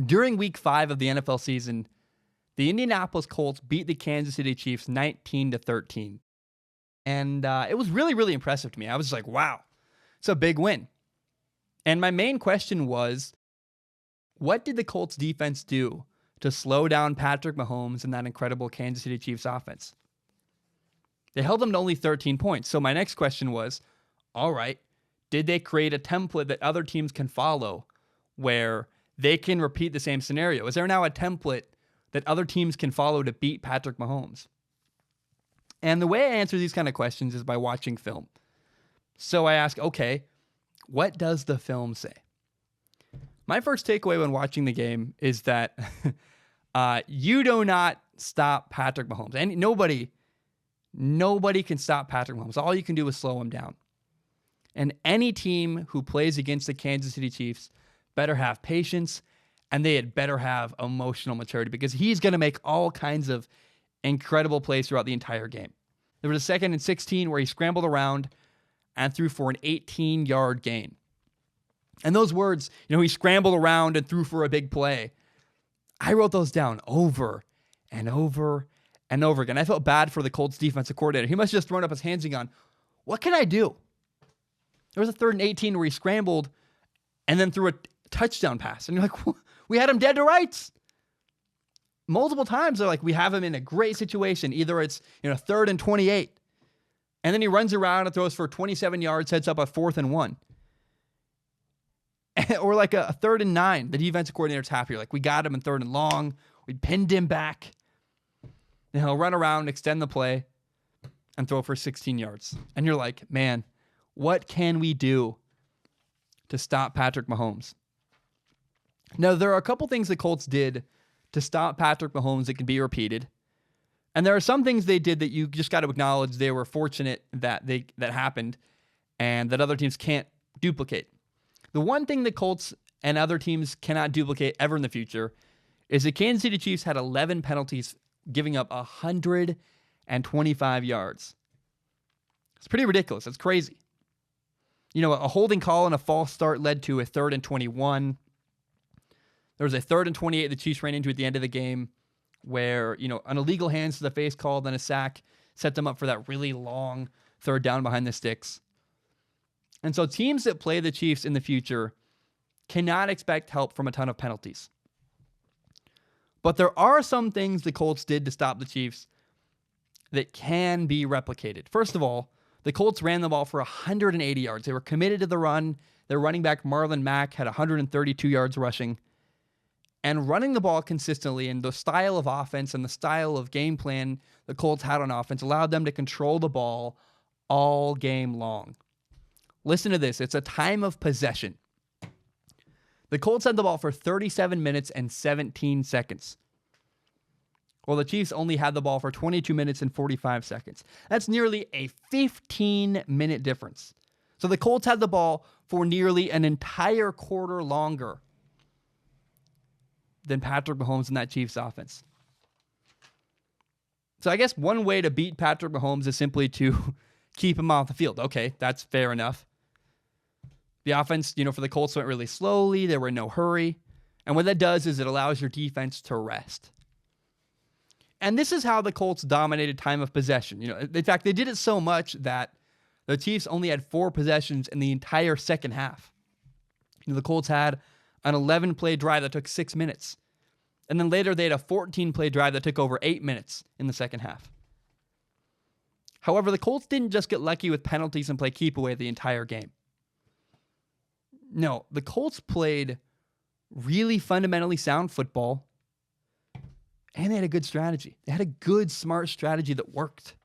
During week 5 of the NFL season, the Indianapolis Colts beat the Kansas City Chiefs 19-13. And it was really, really impressive to me. I was like, wow, it's a big win. And my main question was, what did the Colts defense do to slow down Patrick Mahomes and that incredible Kansas City Chiefs offense? They held them to only 13 points. So my next question was, all right, did they create a template that other teams can follow where they can repeat the same scenario? Is there now a template that other teams can follow to beat Patrick Mahomes? And the way I answer these kind of questions is by watching film. So I ask, okay, what does the film say? My first takeaway when watching the game is that you do not stop Patrick Mahomes. And nobody can stop Patrick Mahomes. All you can do is slow him down. And any team who plays against the Kansas City Chiefs better have patience, and they had better have emotional maturity, because he's going to make all kinds of incredible plays throughout the entire game. There was a 2nd and 16 where he scrambled around and threw for an 18-yard gain. And those words, he scrambled around and threw for a big play. I wrote those down over and over and over again. I felt bad for the Colts defensive coordinator. He must have just thrown up his hands and gone, what can I do? There was a 3rd and 18 where he scrambled and then threw a touchdown pass. And you're like, we had him dead to rights. Multiple times they're like, we have him in a great situation. Either it's 3rd and 28. And then he runs around and throws for 27 yards, sets up a 4th and 1. Or like a 3rd and 9. The defensive coordinator's happy. Like, we got him in 3rd and long. We pinned him back. And he'll run around, extend the play, and throw for 16 yards. And you're like, man, what can we do to stop Patrick Mahomes? Now, there are a couple things the Colts did to stop Patrick Mahomes that can be repeated. And there are some things they did that you just got to acknowledge they were fortunate that happened and that other teams can't duplicate. The one thing the Colts and other teams cannot duplicate ever in the future is the Kansas City Chiefs had 11 penalties, giving up 125 yards. It's pretty ridiculous. It's crazy. A holding call and a false start led to a 3rd and 21. There was a 3rd and 28 the Chiefs ran into at the end of the game where, an illegal hands to the face call, then a sack, set them up for that really long 3rd down behind the sticks. And so teams that play the Chiefs in the future cannot expect help from a ton of penalties. But there are some things the Colts did to stop the Chiefs that can be replicated. First of all, the Colts ran the ball for 180 yards. They were committed to the run. Their running back, Marlon Mack, had 132 yards rushing. And running the ball consistently and the style of offense and the style of game plan the Colts had on offense allowed them to control the ball all game long. Listen to this. It's a time of possession. The Colts had the ball for 37 minutes and 17 seconds. Well, the Chiefs only had the ball for 22 minutes and 45 seconds. That's nearly a 15-minute difference. So the Colts had the ball for nearly an entire quarter longer than Patrick Mahomes and that Chiefs offense. So I guess one way to beat Patrick Mahomes is simply to keep him off the field. Okay, that's fair enough. The offense, for the Colts went really slowly. They were in no hurry. And what that does is it allows your defense to rest. And this is how the Colts dominated time of possession. In fact, they did it so much that the Chiefs only had 4 possessions in the entire second half. The Colts had an 11-play drive that took 6 minutes. And then later they had a 14-play drive that took over 8 minutes in the second half. However, the Colts didn't just get lucky with penalties and play keep away the entire game. No, the Colts played really fundamentally sound football, and they had a good strategy. They had a good, smart strategy that worked.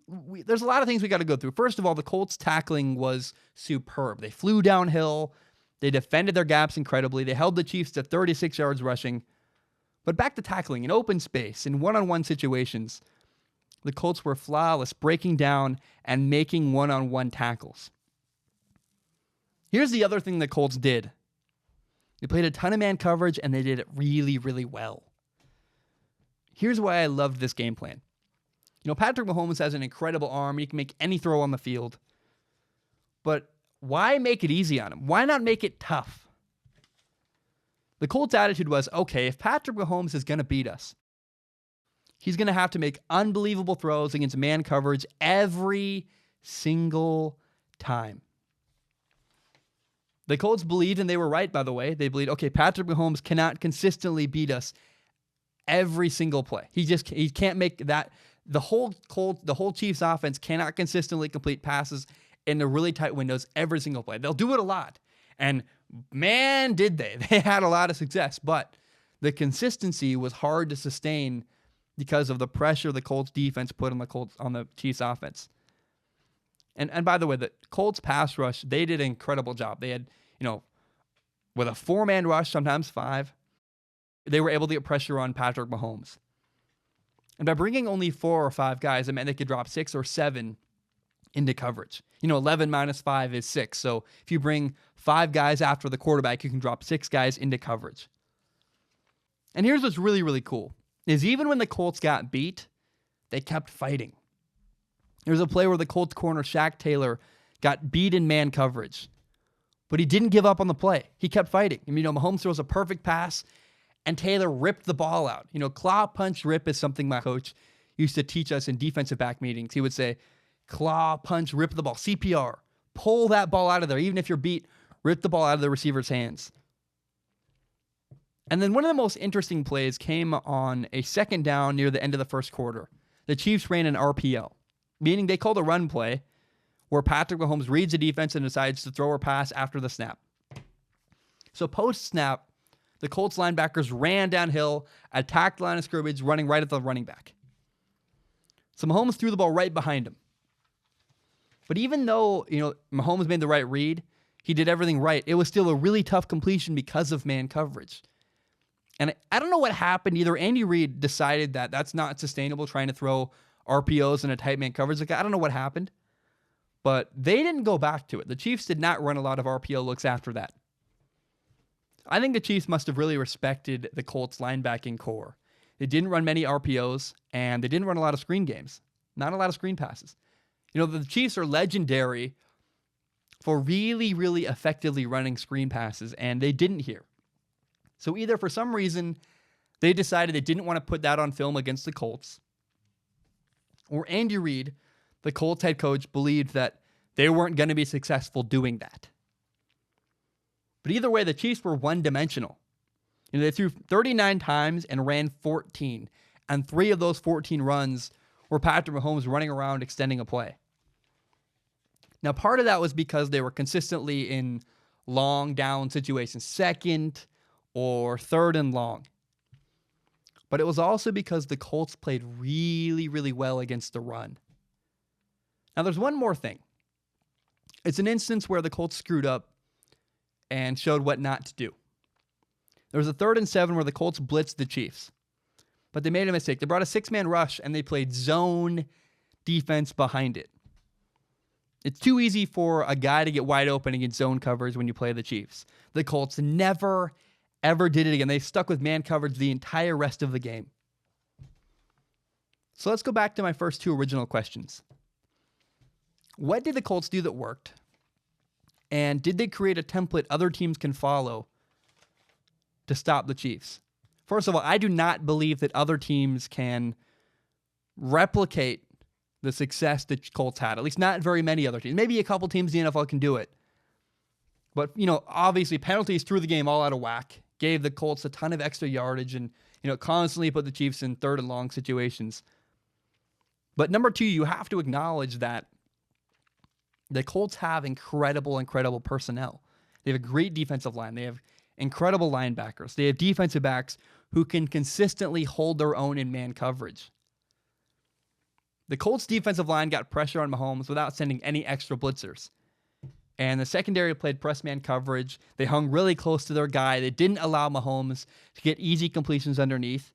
There's a lot of things we got to go through. First of all, the Colts tackling was superb. They flew downhill. They defended their gaps incredibly. They held the Chiefs to 36 yards rushing. But back to tackling in open space, in one-on-one situations, the Colts were flawless, breaking down and making one-on-one tackles. Here's the other thing the Colts did. They played a ton of man coverage, and they did it really, really well. Here's why I loved this game plan. Patrick Mahomes has an incredible arm. He can make any throw on the field. But why make it easy on him? Why not make it tough? The Colts' attitude was, okay, if Patrick Mahomes is going to beat us, he's going to have to make unbelievable throws against man coverage every single time. The Colts believed, and they were right, by the way. They believed, okay, Patrick Mahomes cannot consistently beat us every single play. He can't make that. The whole Chiefs offense cannot consistently complete passes in the really tight windows every single play. They'll do it a lot. And man, did they. They had a lot of success, but the consistency was hard to sustain because of the pressure the Colts defense put on the Chiefs offense. And by the way, the Colts pass rush, they did an incredible job. They had, with a 4-man rush, sometimes 5, they were able to get pressure on Patrick Mahomes. And by bringing only 4 or 5 guys, it meant they could drop 6 or 7 into coverage. 11 minus 5 is 6. So if you bring 5 guys after the quarterback, you can drop 6 guys into coverage. And here's what's really, really cool, is even when the Colts got beat, they kept fighting. There was a play where the Colts corner, Shaq Taylor, got beat in man coverage, but he didn't give up on the play. He kept fighting. Mahomes throws a perfect pass, and Taylor ripped the ball out. Claw, punch, rip is something my coach used to teach us in defensive back meetings. He would say, claw, punch, rip the ball, CPR. Pull that ball out of there. Even if you're beat, rip the ball out of the receiver's hands. And then one of the most interesting plays came on a second down near the end of the first quarter. The Chiefs ran an RPO, meaning they called a run play where Patrick Mahomes reads the defense and decides to throw or pass after the snap. So post-snap, the Colts linebackers ran downhill, attacked the line of scrimmage, running right at the running back. So Mahomes threw the ball right behind him. But even though, Mahomes made the right read, he did everything right, it was still a really tough completion because of man coverage. And I don't know what happened. Either Andy Reid decided that that's not sustainable, trying to throw RPOs in a tight man coverage. I don't know what happened. But they didn't go back to it. The Chiefs did not run a lot of RPO looks after that. I think the Chiefs must have really respected the Colts linebacking core. They didn't run many RPOs, and they didn't run a lot of screen games. Not a lot of screen passes. The Chiefs are legendary for really, really effectively running screen passes, and they didn't here. So either for some reason, they decided they didn't want to put that on film against the Colts, or Andy Reid, the Colts head coach, believed that they weren't going to be successful doing that. But either way, the Chiefs were one-dimensional. They threw 39 times and ran 14, and 3 of those 14 runs were Patrick Mahomes running around extending a play. Now, part of that was because they were consistently in long down situations, 2nd or 3rd and long. But it was also because the Colts played really, really well against the run. Now, there's one more thing. It's an instance where the Colts screwed up and showed what not to do. There was a 3rd and 7 where the Colts blitzed the Chiefs. But they made a mistake. They brought a 6-man rush, and they played zone defense behind it. It's too easy for a guy to get wide open against zone coverage when you play the Chiefs. The Colts never, ever did it again. They stuck with man coverage the entire rest of the game. So let's go back to my first 2 original questions. What did the Colts do that worked? And did they create a template other teams can follow to stop the Chiefs? First of all, I do not believe that other teams can replicate the success that Colts had. At least not very many other teams. Maybe a couple teams in the NFL can do it. But, obviously penalties threw the game all out of whack. Gave the Colts a ton of extra yardage and, constantly put the Chiefs in 3rd and long situations. But number 2, you have to acknowledge that the Colts have incredible personnel. They have a great defensive line. They have incredible linebackers. They have defensive backs who can consistently hold their own in man coverage. The Colts defensive line got pressure on Mahomes without sending any extra blitzers. And the secondary played press man coverage. They hung really close to their guy. They didn't allow Mahomes to get easy completions underneath.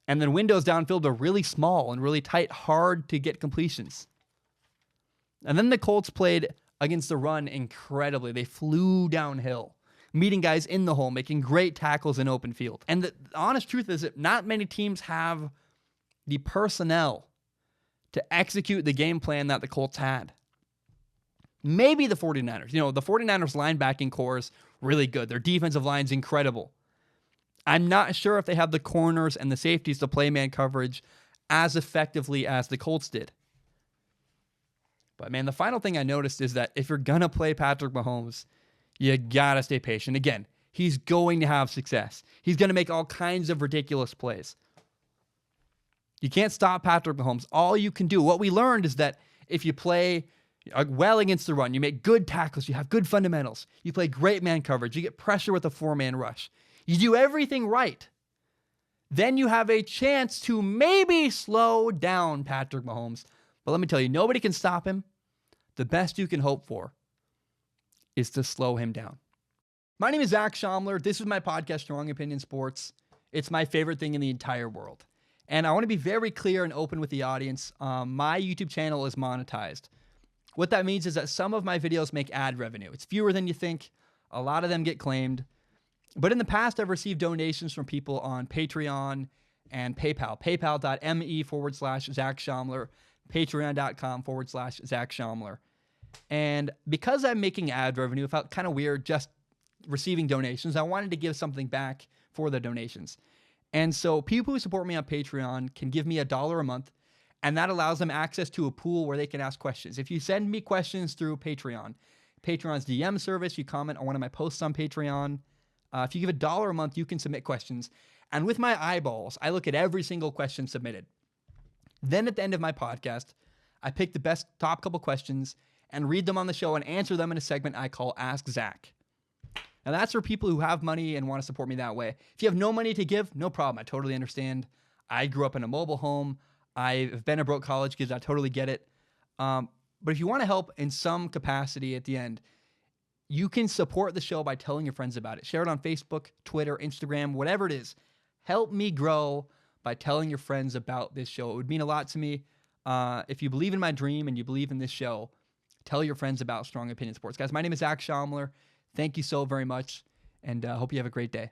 And then windows downfield are really small and really tight, hard to get completions. And then the Colts played against the run incredibly. They flew downhill, meeting guys in the hole, making great tackles in open field. And the honest truth is that not many teams have the personnel to execute the game plan that the Colts had. Maybe the 49ers. The 49ers linebacking core is really good. Their defensive line's incredible. I'm not sure if they have the corners and the safeties to play man coverage as effectively as the Colts did. But man, the final thing I noticed is that if you're going to play Patrick Mahomes, you got to stay patient. Again, he's going to have success. He's going to make all kinds of ridiculous plays. You can't stop Patrick Mahomes. All you can do, what we learned is that if you play well against the run, you make good tackles, you have good fundamentals, you play great man coverage, you get pressure with a 4-man rush, you do everything right, then you have a chance to maybe slow down Patrick Mahomes. But let me tell you, nobody can stop him. The best you can hope for is to slow him down. My name is Zach Schaumler. This is my podcast, Strong Opinion Sports. It's my favorite thing in the entire world. And I want to be very clear and open with the audience. My YouTube channel is monetized. What that means is that some of my videos make ad revenue. It's fewer than you think. A lot of them get claimed. But in the past, I've received donations from people on Patreon and PayPal. PayPal.me/Zach Schaumler. Patreon.com/Zach Schaumler. And because I'm making ad revenue, it felt kind of weird just receiving donations. I wanted to give something back for the donations. And so people who support me on Patreon can give me $1 a month, and that allows them access to a pool where they can ask questions. If you send me questions through Patreon's DM service, you comment on one of my posts on Patreon. If you give $1 a month, you can submit questions. And with my eyeballs, I look at every single question submitted. Then at the end of my podcast, I pick the best top couple questions and read them on the show and answer them in a segment I call Ask Zach. Now that's for people who have money and want to support me that way. If you have no money to give, no problem. I totally understand. I grew up in a mobile home. I've been a broke college kid. I totally get it. But if you want to help in some capacity at the end, you can support the show by telling your friends about it. Share it on Facebook, Twitter, Instagram, whatever it is. Help me grow by telling your friends about this show. It would mean a lot to me. If you believe in my dream and you believe in this show, tell your friends about Strong Opinion Sports. Guys, my name is Zach Schaumler. Thank you so very much, and hope you have a great day.